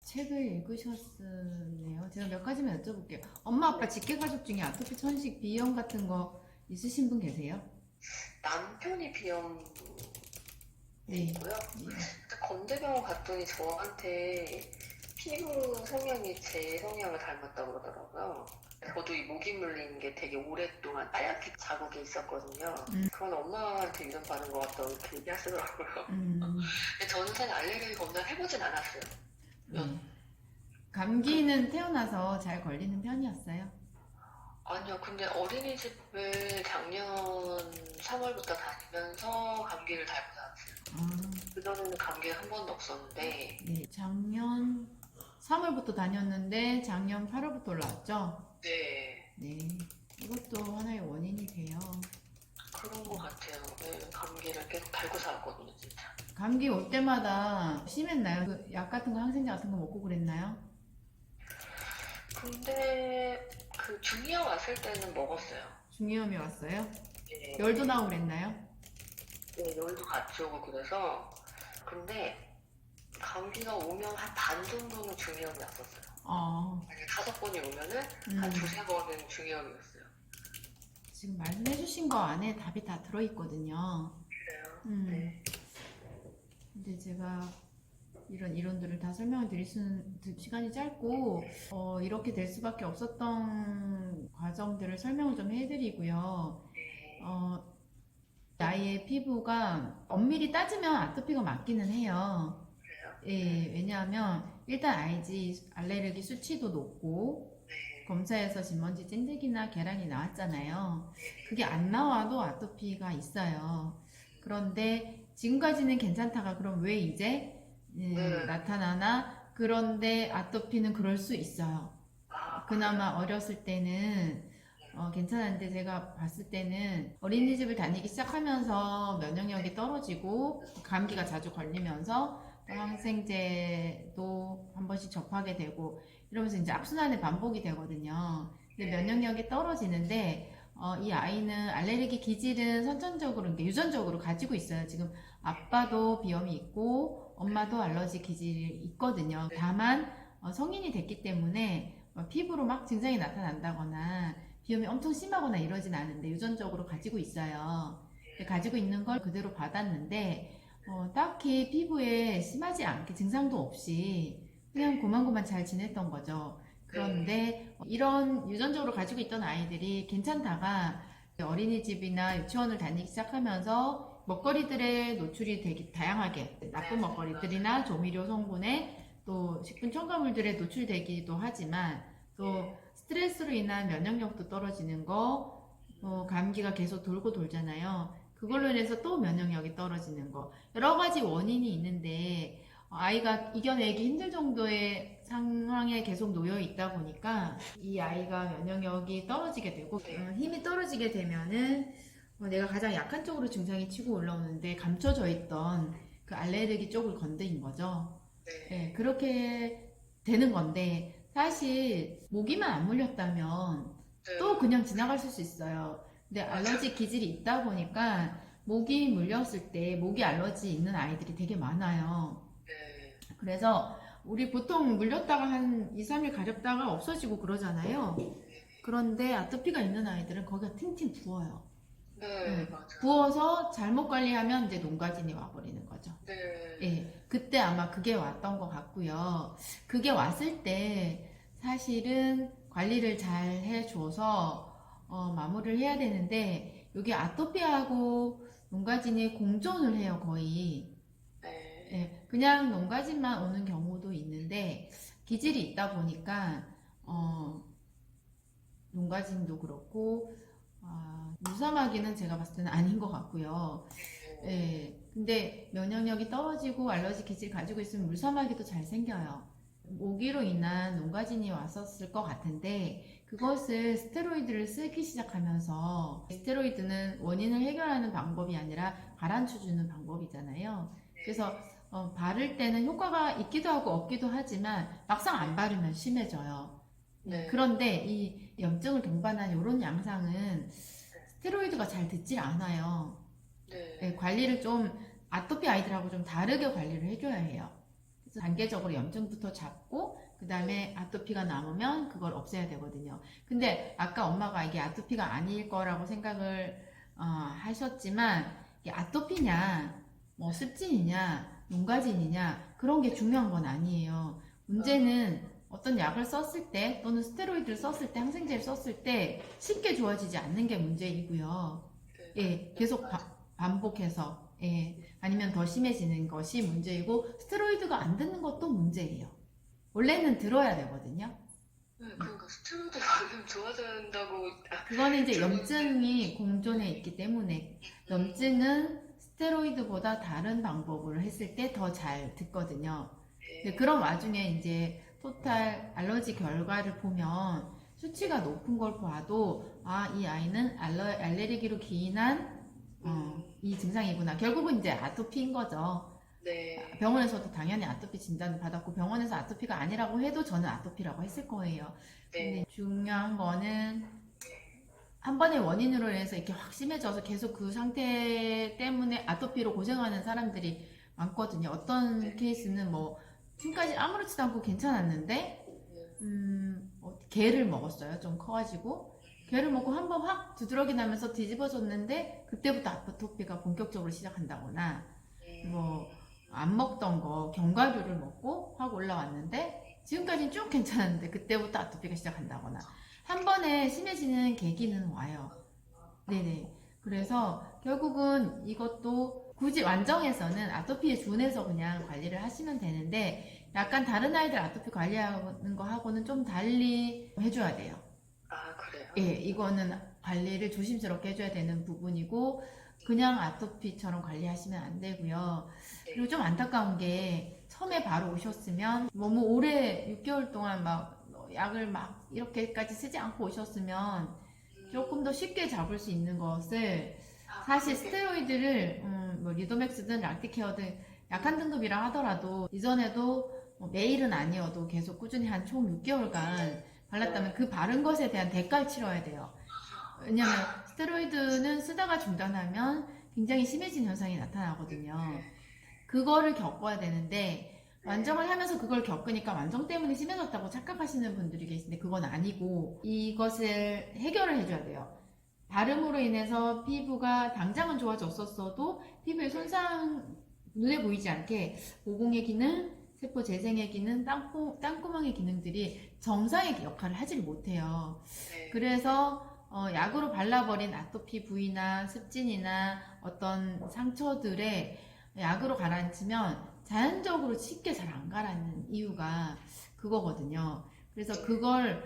책을 읽으셨네요. 제가 몇 가지만 여쭤볼게요. 엄마, 아빠, 직계가족 중에 아토피, 천식, 비염 같은 거 있으신 분 계세요? 남편이 비염이고요. 네. 예. 건대병원 갔더니 저한테 피부 성향이 제 성향을 닮았다고 그러더라고요. 저도 이 모기 물린 게 되게 오랫동안 하얗게 자국이 있었거든요. 그건 엄마한테 유전 받은 것 같다고 이렇게 얘기하시더라고요. 음, 근데 저는 사실 알레르기 검사 해보진 않았어요. 네. 감기는 태어나서 잘 걸리는 편이었어요? 아니요, 근데 어린이집을 작년 3월부터 다니면서 감기를 달고 다녔어요. 아, 그전에는 감기가 한 번도 없었는데, 네. 작년 3월부터 다녔는데 작년 8월부터 올라왔죠? 네, 네. 이것도 하나의 원인이 돼요. 그런 것 같아요. 네, 감기를 계속 달고 살았거든요, 진짜. 감기 올 때마다 심했나요? 그 약 같은 거, 항생제 같은 거 먹고 그랬나요? 근데 그 중이염 왔을 때는 먹었어요. 중이염이 왔어요? 네, 열도 나고 그랬나요? 네, 열도 같이 오고 그래서. 근데 감기가 오면 한 반 정도는 중이염이 왔었어요. 만약에 5번이 오면은 한 음, 두세 번은 중이염이었어요. 지금 말씀해주신 거 안에 답이 다 들어있거든요. 그래요? 음, 네. 근데 제가 이런 이론들을 다 설명을 드릴 수는 시간이 짧고, 이렇게 될 수밖에 없었던 과정들을 설명을 좀 해드리고요. 네. 나의 피부가 엄밀히 따지면 아토피가 맞기는 해요. 그래요? 예, 왜냐하면 일단 IG 알레르기 수치도 높고, 네. 검사에서 진먼지 찐득이나 계란이 나왔잖아요. 그게 안 나와도 아토피가 있어요. 그런데 지금까지는 괜찮다가 그럼 왜 이제 네. 나타나나? 그런데 아토피는 그럴 수 있어요. 아, 그나마 어렸을 때는 괜찮았는데 제가 봤을 때는 어린이집을 다니기 시작하면서 면역력이 떨어지고 감기가 자주 걸리면서 또 항생제도 한 번씩 접하게 되고 이러면서 이제 악순환의 반복이 되거든요. 근데 면역력이 떨어지는데 이 아이는 알레르기 기질은 선천적으로, 그러니까 유전적으로 가지고 있어요. 지금 아빠도 비염이 있고 엄마도 알러지 기질이 있거든요. 다만 성인이 됐기 때문에 피부로 막 증상이 나타난다거나 비염이 엄청 심하거나 이러진 않은데 유전적으로 가지고 있어요. 가지고 있는 걸 그대로 받았는데 딱히 피부에 심하지 않게 증상도 없이 그냥 고만고만 잘 지냈던 거죠. 그런데 이런 유전적으로 가지고 있던 아이들이 괜찮다가 어린이집이나 유치원을 다니기 시작하면서 먹거리들에 노출이 되게 다양하게 나쁜 먹거리들이나 조미료 성분에 또 식품 첨가물들에 노출되기도 하지만 또 스트레스로 인한 면역력도 떨어지는 거, 감기가 계속 돌고 돌잖아요. 그걸로 인해서 또 면역력이 떨어지는 거. 여러 가지 원인이 있는데, 아이가 이겨내기 힘들 정도의 상황에 계속 놓여 있다 보니까 이 아이가 면역력이 떨어지게 되고, 힘이 떨어지게 되면은 내가 가장 약한 쪽으로 증상이 치고 올라오는데 감춰져 있던 그 알레르기 쪽을 건드린 거죠. 네, 그렇게 되는 건데, 사실 모기만 안 물렸다면 또 그냥 지나갈 수 있어요. 근데 알러지 기질이 있다 보니까 모기 물렸을 때 모기 알러지 있는 아이들이 되게 많아요. 그래서 우리 보통 물렸다가 한 2, 3일 가렵다가 없어지고 그러잖아요. 그런데 아토피가 있는 아이들은 거기가 팅팅 부어요. 네, 맞아요. 부어서 잘못 관리하면 이제 농가진이 와버리는 거죠. 네. 예, 그때 아마 그게 왔던 것 같고요. 그게 왔을 때 사실은 관리를 잘 해줘서 마무리를 해야 되는데 여기 아토피하고 농가진이 공존을 해요, 거의. 네. 예, 그냥 농가진만 오는 경우도 있는데 기질이 있다 보니까 농가진도 그렇고 무사마귀는 제가 봤을 때는 아닌 것 같고요. 예, 근데 면역력이 떨어지고 알러지 기질 가지고 있으면 물사마귀도 잘 생겨요. 모기로 인한 농가진이 왔었을 것 같은데 그것을 스테로이드를 쓰기 시작하면서 스테로이드는 원인을 해결하는 방법이 아니라 가라앉혀 주는 방법이잖아요. 그래서 바를 때는 효과가 있기도 하고 없기도 하지만 막상 안 바르면 심해져요. 네. 그런데 이 염증을 동반한 이런 양상은 스테로이드가 잘 듣질 않아요. 네. 네, 관리를 좀 아토피 아이들하고 좀 다르게 관리를 해줘야 해요. 그래서 단계적으로 염증부터 잡고 그 다음에 아토피가 남으면 그걸 없애야 되거든요. 근데 아까 엄마가 이게 아토피가 아닐 거라고 생각을 하셨지만 이게 아토피냐 뭐 습진이냐 농가진이냐 그런 게 중요한 건 아니에요. 문제는 어떤 약을 썼을 때 또는 스테로이드를 썼을 때 항생제를 썼을 때 쉽게 좋아지지 않는 게 문제이고요. 예, 계속 반복해서 아니면 더 심해지는 것이 문제이고 스테로이드가 안 듣는 것도 문제예요. 원래는 들어야 되거든요. 그러니까 스테로이드 바르면 좋아진다고. 그거는 이제 염증이 공존해 있기 때문에 염증은 스테로이드보다 다른 방법으로 했을 때 더 잘 듣거든요. 근데 그런 와중에 이제 토탈 알러지 결과를 보면 수치가 높은 걸 봐도 이 아이는 알레르기로 기인한 이 증상이구나. 결국은 이제 아토피인 거죠. 네. 병원에서도 당연히 아토피 진단을 받았고 병원에서 아토피가 아니라고 해도 저는 아토피라고 했을 거예요. 네. 근데 중요한 거는 한 번의 원인으로 인해서 이렇게 확 심해져서 계속 그 상태 때문에 아토피로 고생하는 사람들이 많거든요. 어떤 케이스는 뭐 지금까지 아무렇지도 않고 괜찮았는데 개를 먹었어요. 좀 커가지고 개를 먹고 한 번 확 두드러기 나면서 뒤집어졌는데 그때부터 아토피가 본격적으로 시작한다거나 뭐 안 먹던 거 견과류를 먹고 확 올라왔는데 지금까지는 쭉 괜찮았는데 그때부터 아토피가 시작한다거나 한 번에 심해지는 계기는 와요. 네네. 그래서 결국은 이것도 굳이 완정에서는 아토피에 준해서 그냥 관리를 하시면 되는데 약간 다른 아이들 아토피 관리하는 거 하고는 좀 달리 해줘야 돼요. 그래요? 예, 이거는 관리를 조심스럽게 해줘야 되는 부분이고 그냥 아토피처럼 관리하시면 안 되고요. 그리고 좀 안타까운 게 처음에 바로 오셨으면 너무 오래 6개월 동안 막 약을 막 이렇게까지 쓰지 않고 오셨으면 조금 더 쉽게 잡을 수 있는 것을 사실 스테로이드를 뭐 리도맥스든 락티케어든 약한 등급이라 하더라도 이전에도 뭐 매일은 아니어도 계속 꾸준히 한 총 6개월간 발랐다면 그 바른 것에 대한 대가를 치러야 돼요. 왜냐면 스테로이드는 쓰다가 중단하면 굉장히 심해진 현상이 나타나거든요. 그거를 겪어야 되는데 완정을 하면서 그걸 겪으니까 완정 때문에 심해졌다고 착각하시는 분들이 계신데 그건 아니고 이것을 해결을 해줘야 돼요. 발음으로 인해서 피부가 당장은 좋아졌었어도 피부의 손상 눈에 보이지 않게 모공의 기능, 세포 재생의 기능, 땅구멍의 기능들이 정상의 역할을 하질 못해요. 그래서 약으로 발라버린 아토피 부위나 습진이나 어떤 상처들에 약으로 가라앉히면 자연적으로 쉽게 잘 안 가라앉는 이유가 그거거든요. 그래서 그걸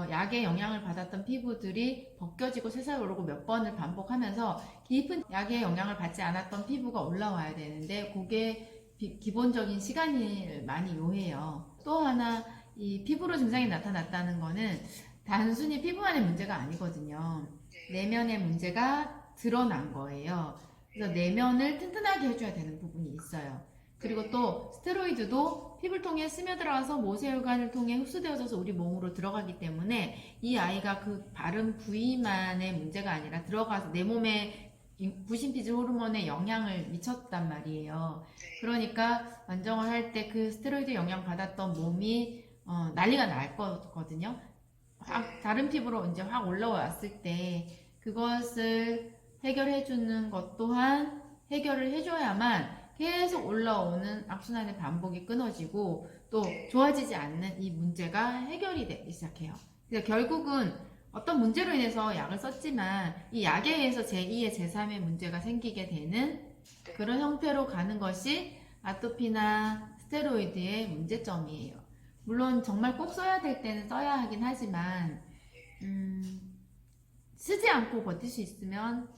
약의 영향을 받았던 피부들이 벗겨지고 새살 오르고 몇 번을 반복하면서 깊은 약의 영향을 받지 않았던 피부가 올라와야 되는데 그게 기본적인 시간이 많이 요해요. 또 하나 이 피부로 증상이 나타났다는 거는 단순히 피부만의 문제가 아니거든요. 내면의 문제가 드러난 거예요. 그래서 내면을 튼튼하게 해줘야 되는 부분이 있어요. 그리고 또 스테로이드도 피부를 통해 스며들어와서 모세혈관을 통해 흡수되어져서 우리 몸으로 들어가기 때문에 이 아이가 그 바른 부위만의 문제가 아니라 들어가서 내 몸에 부신피질 호르몬에 영향을 미쳤단 말이에요. 그러니까 완정을 할 때 그 스테로이드 영향 받았던 몸이 난리가 날 거거든요. 다른 피부로 이제 확 올라왔을 때 그것을 해결해주는 것 또한 해결을 해줘야만 계속 올라오는 악순환의 반복이 끊어지고 또 좋아지지 않는 이 문제가 해결이 되기 시작해요. 그래서 결국은 어떤 문제로 인해서 약을 썼지만 이 약에 의해서 제2의 제3의 문제가 생기게 되는 그런 형태로 가는 것이 아토피나 스테로이드의 문제점이에요. 물론 정말 꼭 써야 될 때는 써야 하긴 하지만 쓰지 않고 버틸 수 있으면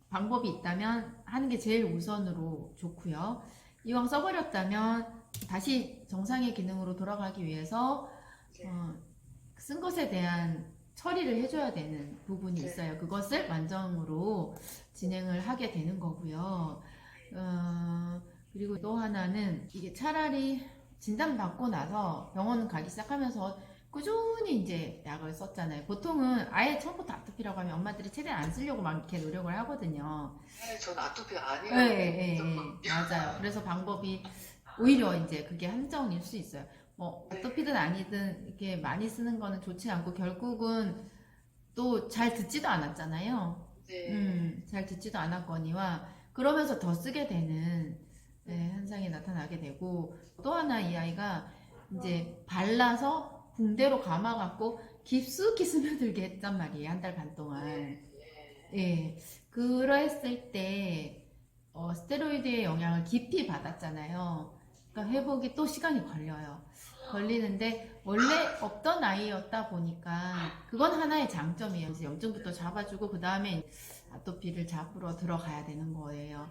방법이 있다면 하는 게 제일 우선으로 좋고요. 이왕 써버렸다면 다시 정상의 기능으로 돌아가기 위해서 쓴 것에 대한 처리를 해줘야 되는 부분이 있어요. 그것을 완정으로 진행을 하게 되는 거고요. 그리고 또 하나는 이게 차라리 진단받고 나서 병원 가기 시작하면서 꾸준히 이제 약을 썼잖아요. 보통은 아예 처음부터 아토피라고 하면 엄마들이 최대한 안 쓰려고 막 이렇게 노력을 하거든요. 전 아토피가 아니에요. 네, 맞아요. 그래서 방법이 오히려 이제 그게 한정일 수 있어요. 뭐 네. 아토피든 아니든 이렇게 많이 쓰는 거는 좋지 않고 결국은 또 잘 듣지도 않았잖아요. 네. 잘 듣지도 않았거니와 그러면서 더 쓰게 되는 현상이 나타나게 되고 또 하나 이 아이가 이제 발라서 붕대로 감아갖고 깊숙이 스며들게 했단 말이에요. 한 달 반 동안. 네. 예. 그랬을 때 스테로이드의 영향을 깊이 받았잖아요. 그러니까 회복이 또 시간이 걸려요. 걸리는데 원래 없던 아이였다 보니까 그건 하나의 장점이에요. 그래서 염증부터 잡아주고 그 다음에 아토피를 잡으러 들어가야 되는 거예요.